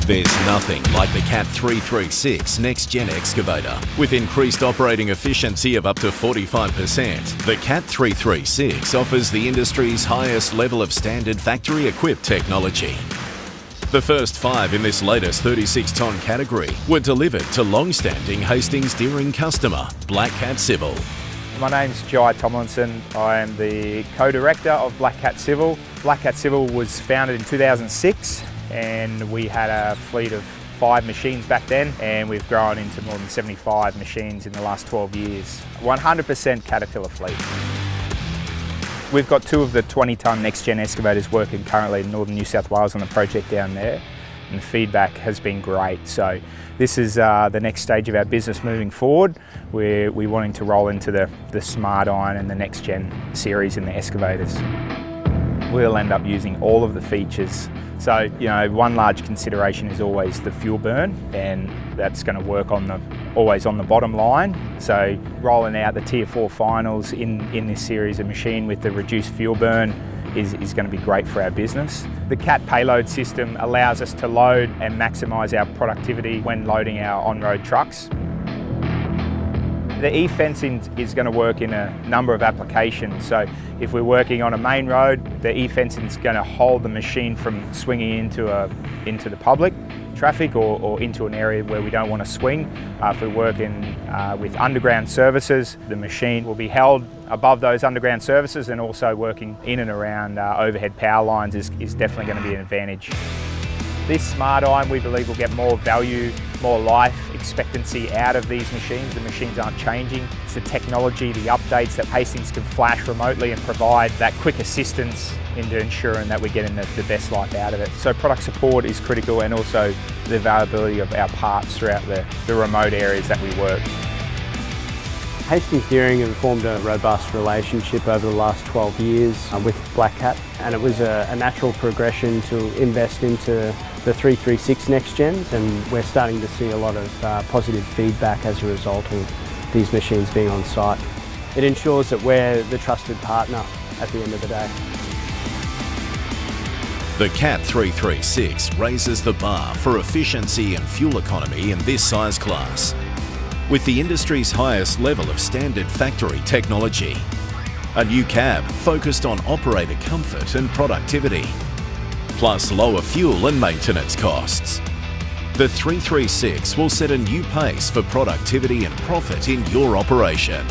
There's nothing like the Cat 336 next-gen excavator. With increased operating efficiency of up to 45%, the Cat 336 offers the industry's highest level of standard factory-equipped technology. The first 5 in this latest 36-tonne category were delivered to long-standing Hastings Deering customer, Black Cat Civil. My name's Jai Tomlinson. I am the co-director of Black Cat Civil. Black Cat Civil was founded in 2006 and we had a fleet of 5 machines back then, and we've grown into more than 75 machines in the last 12 years. 100% Caterpillar fleet. We've got 2 of the 20-tonne next-gen excavators working currently in northern New South Wales on the project down there, and the feedback has been great. So this is the next stage of our business moving forward. We're wanting to roll into the Smart Iron and the next-gen series in the excavators. We'll end up using all of the features. So, one large consideration is always the fuel burn, and that's going to work always on the bottom line. So rolling out the Tier 4 finals in this series of machine with the reduced fuel burn is going to be great for our business. The Cat payload system allows us to load and maximise our productivity when loading our on-road trucks. The e-fencing is going to work in a number of applications. So if we're working on a main road, the e-fencing is going to hold the machine from swinging into the public traffic or into an area where we don't want to swing. If we're working with underground services, the machine will be held above those underground services, and also working in and around overhead power lines is definitely going to be an advantage. This Smart Iron, we believe, will get more value, more life expectancy out of these machines. The machines aren't changing. It's the technology, the updates that Hastings can flash remotely and provide that quick assistance into ensuring that we're getting the best life out of it. So product support is critical, and also the availability of our parts throughout the remote areas that we work. Hastings Deering have formed a robust relationship over the last 12 years with Black Cat, and it was a natural progression to invest into the 336 Next Gens, and we're starting to see a lot of positive feedback as a result of these machines being on site. It ensures that we're the trusted partner at the end of the day. The Cat 336 raises the bar for efficiency and fuel economy in this size class, with the industry's highest level of standard factory technology. A new cab focused on operator comfort and productivity, plus lower fuel and maintenance costs. The 336 will set a new pace for productivity and profit in your operation.